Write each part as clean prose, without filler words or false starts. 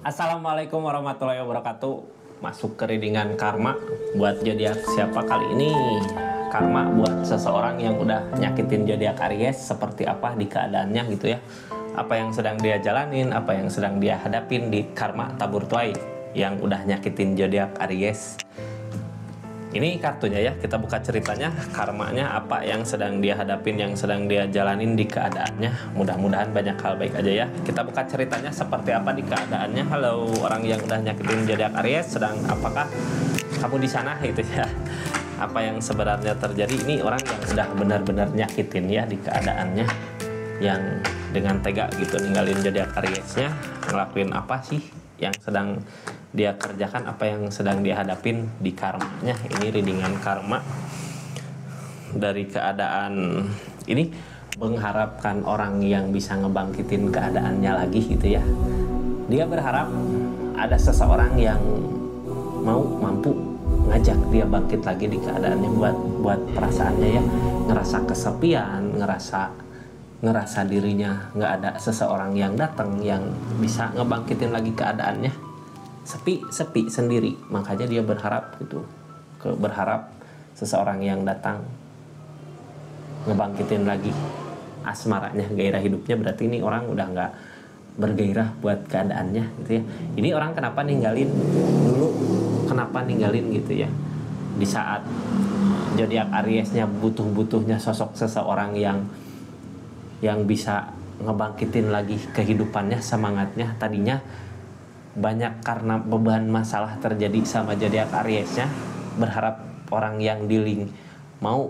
Assalamualaikum warahmatullahi wabarakatuh. Masuk ke readingan karma buat zodiak siapa kali ini? Karma buat seseorang yang udah nyakitin zodiak Aries, seperti apa di keadaannya gitu ya. Apa yang sedang dia jalanin, apa yang sedang dia hadapin di karma tabur tuai yang udah nyakitin zodiak Aries. Ini kartunya ya, kita buka ceritanya, karmanya apa yang sedang dia hadapin, yang sedang dia jalanin di keadaannya. Mudah-mudahan banyak hal baik aja ya. Kita buka ceritanya seperti apa di keadaannya. Halo orang yang udah nyakitin zodiak Aries, sedang apakah kamu di sana gitu ya. Apa yang sebenarnya terjadi, ini orang yang udah benar-benar nyakitin ya di keadaannya. Yang dengan tega gitu ninggalin zodiak Ariesnya, ngelakuin apa sih yang sedang dia kerjakan, apa yang sedang dia hadapin di karmanya. Ini readingan karma dari keadaan ini, mengharapkan orang yang bisa ngebangkitin keadaannya lagi gitu ya. Dia berharap ada seseorang yang mampu ngajak dia bangkit lagi di keadaannya, buat perasaannya ya, ngerasa kesepian, ngerasa dirinya nggak ada seseorang yang datang yang bisa ngebangkitin lagi keadaannya. Sepi sendiri, makanya dia berharap gitu, berharap seseorang yang datang ngebangkitin lagi asmaranya, gairah hidupnya. Berarti ini orang udah nggak bergairah buat keadaannya gitu ya. Ini orang kenapa ninggalin gitu ya, di saat zodiak Ariesnya butuhnya sosok seseorang yang bisa ngebangkitin lagi kehidupannya, semangatnya. Tadinya banyak karena beban masalah terjadi sama zodiak Ariesnya, berharap orang yang dealing mau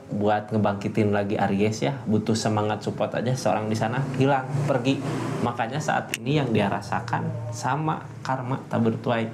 buat ngebangkitin lagi Aries ya, butuh semangat support aja, seorang di sana hilang pergi. Makanya saat ini yang dia rasakan sama karma tabur tuai,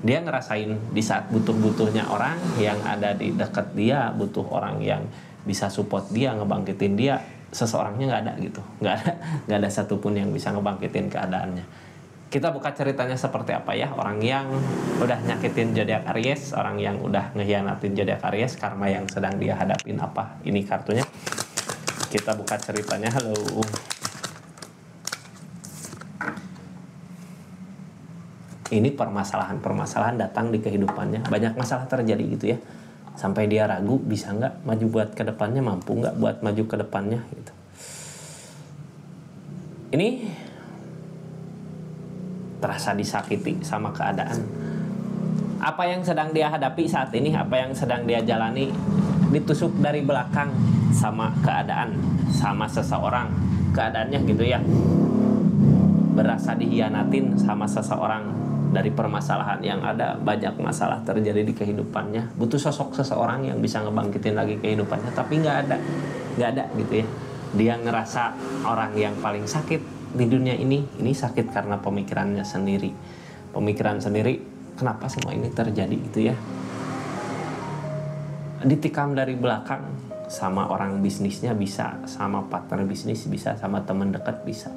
dia ngerasain di saat butuhnya orang yang ada di dekat dia, butuh orang yang bisa support dia, ngebangkitin dia, seseorangnya nggak ada gitu, nggak ada satupun yang bisa ngebangkitin keadaannya. Kita buka ceritanya seperti apa ya, orang yang udah nyakitin zodiak Aries, orang yang udah ngehianatin zodiak Aries, karma yang sedang dia hadapin apa. Ini kartunya, kita buka ceritanya. Halo. Ini permasalahan datang di kehidupannya, banyak masalah terjadi gitu ya, sampai dia ragu bisa nggak maju buat ke depannya, mampu nggak buat maju ke depannya gitu. Ini terasa disakiti sama keadaan. Apa yang sedang dia hadapi saat ini, apa yang sedang dia jalani, ditusuk dari belakang sama keadaan, sama seseorang, keadaannya gitu ya. Berasa dihianatin sama seseorang. Dari permasalahan yang ada, banyak masalah terjadi di kehidupannya, butuh sosok seseorang yang bisa ngebangkitin lagi kehidupannya, tapi nggak ada gitu ya. Dia ngerasa orang yang paling sakit di dunia ini sakit karena pemikiran sendiri, kenapa semua ini terjadi gitu ya. Ditikam dari belakang sama orang bisnisnya bisa, sama partner bisnis bisa, sama teman dekat bisa.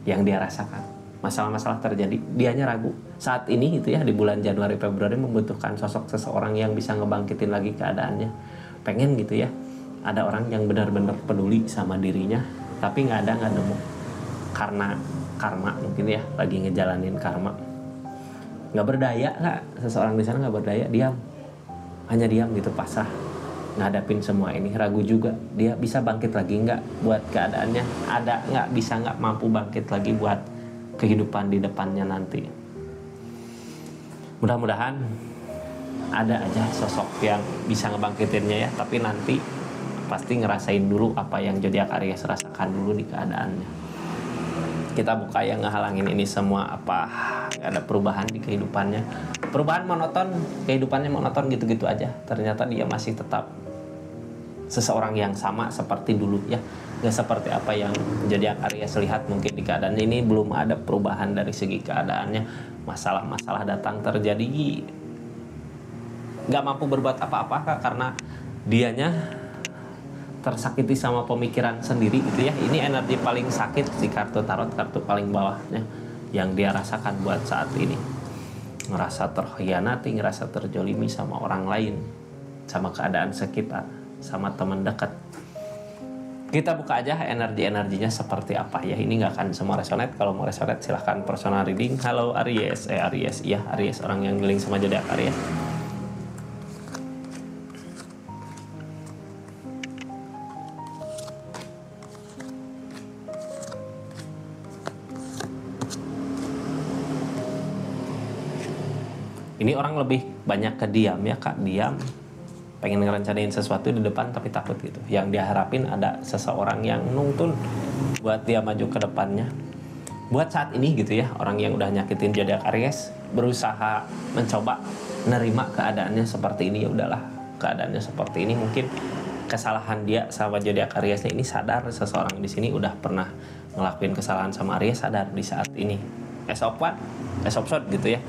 Yang dia rasakan, masalah-masalah terjadi, dianya ragu saat ini gitu ya, di bulan Januari Februari membutuhkan sosok seseorang yang bisa ngebangkitin lagi keadaannya. Pengen gitu ya, ada orang yang benar-benar peduli sama dirinya, tapi nggak nemu, karena karma mungkin ya, lagi ngejalanin karma. Nggak berdaya nggak, seseorang di sana nggak berdaya, hanya diam gitu, pasrah ngadapin semua ini, ragu juga dia bisa bangkit lagi nggak buat keadaannya, ada nggak, bisa nggak, mampu bangkit lagi buat kehidupan di depannya nanti. Mudah-mudahan ada aja sosok yang bisa ngebangkitinnya ya, tapi nanti pasti ngerasain dulu apa yang zodiak Aries rasakan dulu di keadaannya. Kita buka yang ngehalangin ini semua, apa gak ada perubahan di kehidupannya, perubahan monoton, kehidupannya monoton gitu-gitu aja. Ternyata dia masih tetap seseorang yang sama seperti dulu ya, gak seperti apa yang zodiak Aries lihat. Mungkin di keadaan ini belum ada perubahan dari segi keadaannya, masalah-masalah datang terjadi, gak mampu berbuat apa-apa karena dianya tersakiti sama pemikiran sendiri gitu ya. Ini energi paling sakit di kartu tarot, kartu paling bawahnya yang dia rasakan buat saat ini. Ngerasa terkhianati, ngerasa terjolimi sama orang lain, sama keadaan sekitar, sama teman dekat. Kita buka aja energinya seperti apa ya. Ini nggak akan semua resonate. Kalau mau resonate silahkan personal reading. Halo Aries, Aries, iya Aries, orang yang dealing sama zodiak Aries. Ini orang lebih banyak ke diam ya kak, diam, pengen ngerencanain sesuatu di depan tapi takut gitu. Yang dia harapin ada seseorang yang nuntun buat dia maju ke depannya. Buat saat ini gitu ya, orang yang udah nyakitin zodiak Aries berusaha mencoba nerima keadaannya seperti ini. Ya udahlah, keadaannya seperti ini, mungkin kesalahan dia sama zodiak Ariesnya ini, sadar seseorang di sini udah pernah ngelakuin kesalahan sama Aries, sadar di saat ini. As of shot gitu ya,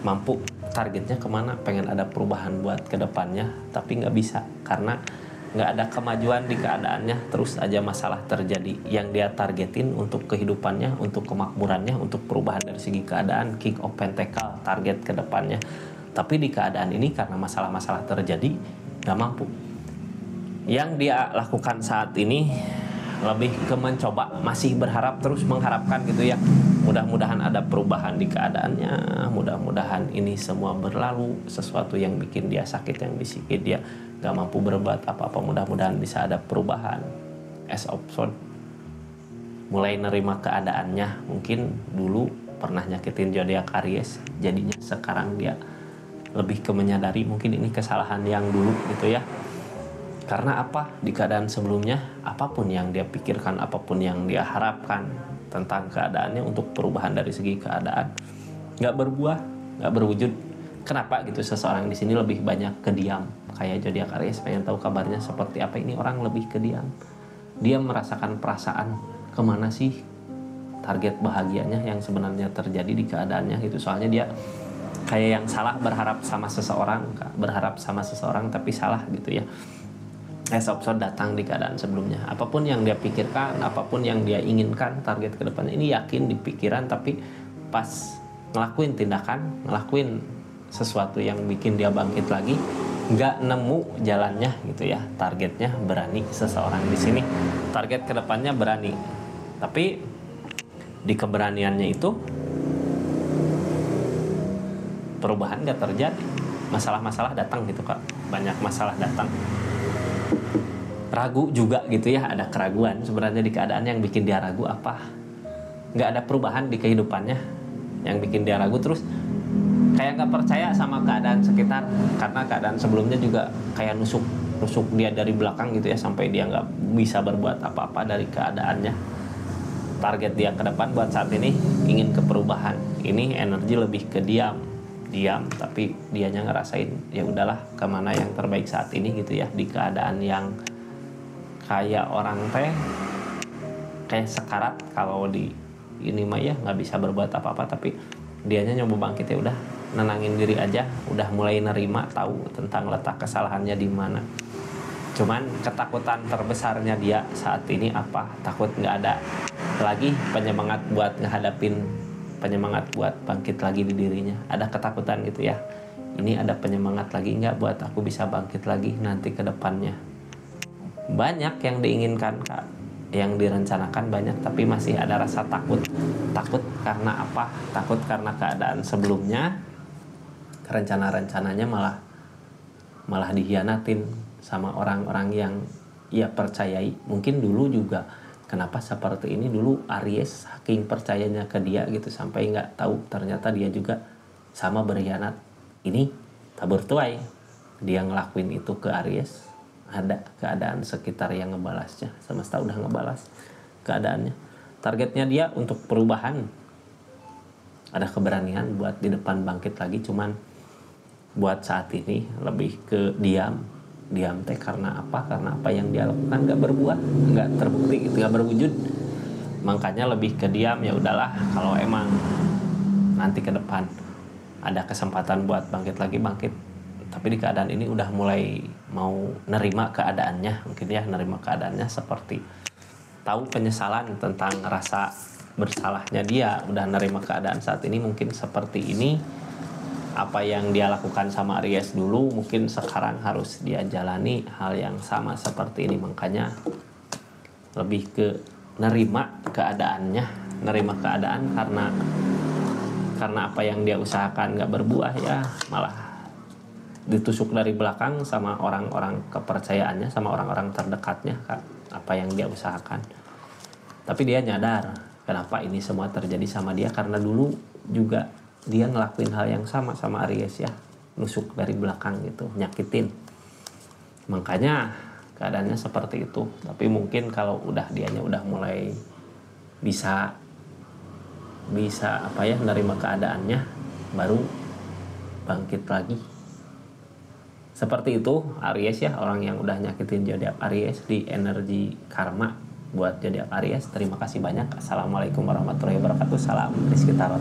mampu targetnya kemana, pengen ada perubahan buat kedepannya, tapi nggak bisa karena nggak ada kemajuan di keadaannya, terus aja masalah terjadi. Yang dia targetin untuk kehidupannya, untuk kemakmurannya, untuk perubahan dari segi keadaan, King of Pentacle, target kedepannya. Tapi di keadaan ini karena masalah-masalah terjadi, nggak mampu. Yang dia lakukan saat ini lebih ke mencoba, masih berharap, terus mengharapkan gitu ya. Mudah-mudahan ada perubahan di keadaannya, mudah-mudahan ini semua berlalu. Sesuatu yang bikin dia sakit, yang bikin dia gak mampu berbuat apa-apa, mudah-mudahan bisa ada perubahan. As of Swords, mulai nerima keadaannya. Mungkin dulu pernah nyakitin zodiak Aries, jadinya sekarang dia lebih ke menyadari mungkin ini kesalahan yang dulu gitu ya. Karena apa? Di keadaan sebelumnya, apapun yang dia pikirkan, apapun yang dia harapkan tentang keadaannya untuk perubahan dari segi keadaan, nggak berbuah, nggak berwujud. Kenapa gitu? Seseorang di sini lebih banyak ke diam. Kayak zodiak Aries, pengen tahu kabarnya seperti apa, ini orang lebih ke diam. Dia merasakan perasaan kemana sih target bahagianya yang sebenarnya terjadi di keadaannya gitu. Soalnya dia kayak yang salah berharap sama seseorang, tapi salah gitu ya. Esok datang di keadaan sebelumnya. Apapun yang dia pikirkan, apapun yang dia inginkan, target ke depannya ini yakin di pikiran, tapi pas ngelakuin tindakan, ngelakuin sesuatu yang bikin dia bangkit lagi, nggak nemu jalannya gitu ya. Targetnya berani seseorang di sini. Target ke depannya berani. Tapi di keberaniannya itu perubahan nggak terjadi. Masalah-masalah datang gitu kak. Banyak masalah datang. Ragu juga gitu ya, ada keraguan sebenarnya di keadaan. Yang bikin dia ragu apa? Nggak ada perubahan di kehidupannya, yang bikin dia ragu, terus kayak nggak percaya sama keadaan sekitar, karena keadaan sebelumnya juga kayak nusuk dia dari belakang gitu ya, sampai dia nggak bisa berbuat apa-apa dari keadaannya. Target dia ke depan buat saat ini ingin ke perubahan. Ini energi lebih ke diam, tapi dianya ngerasain ya udahlah, kemana yang terbaik saat ini gitu ya, di keadaan yang kayak orang kayak sekarat. Kalau di ini mah ya nggak bisa berbuat apa-apa, tapi dianya nyoba bangkit, ya udah nenangin diri aja, udah mulai nerima, tahu tentang letak kesalahannya di mana. Cuman ketakutan terbesarnya dia saat ini apa? Takut nggak ada lagi penyemangat buat buat bangkit lagi di dirinya. Ada ketakutan gitu ya, ini ada penyemangat lagi nggak buat aku bisa bangkit lagi nanti ke depannya. Banyak yang diinginkan kak, yang direncanakan banyak, tapi masih ada rasa takut karena apa? Takut karena keadaan sebelumnya, rencana-rencananya malah dihianatin sama orang-orang yang ia percayai. Mungkin dulu juga kenapa seperti ini, dulu Aries saking percayanya ke dia gitu, sampai nggak tahu ternyata dia juga sama berkhianat. Ini tabur tuai, dia ngelakuin itu ke Aries, ada keadaan sekitar yang ngebalasnya. Semesta udah ngebalas keadaannya. Targetnya dia untuk perubahan, ada keberanian buat di depan bangkit lagi. Cuman buat saat ini lebih ke diam teh karena apa? Karena apa yang dia lakukan nggak berbuah, nggak terbukti, nggak berwujud. Makanya lebih ke diam. Ya udahlah, kalau emang nanti ke depan ada kesempatan buat bangkit lagi, bangkit. Tapi di keadaan ini udah mulai mau nerima keadaannya, mungkin ya nerima keadaannya, seperti tahu penyesalan tentang rasa bersalahnya dia, udah nerima keadaan saat ini. Mungkin seperti ini, apa yang dia lakukan sama Aries dulu, mungkin sekarang harus dia jalani hal yang sama seperti ini. Makanya lebih ke nerima keadaannya, nerima keadaan karena apa yang dia usahakan nggak berbuah, ya malah ditusuk dari belakang sama orang-orang kepercayaannya, sama orang-orang terdekatnya, Kak, apa yang dia usahakan. Tapi dia nyadar kenapa ini semua terjadi sama dia, karena dulu juga dia ngelakuin hal yang sama Aries ya, nusuk dari belakang gitu, nyakitin. Makanya keadaannya seperti itu. Tapi mungkin kalau dianya udah mulai bisa apa ya, nerima keadaannya, baru bangkit lagi. Seperti itu Aries ya, orang yang udah nyakitin zodiak Aries di energi karma buat zodiak Aries. Terima kasih banyak. Assalamualaikum warahmatullahi wabarakatuh. Salam Rizky Tarot.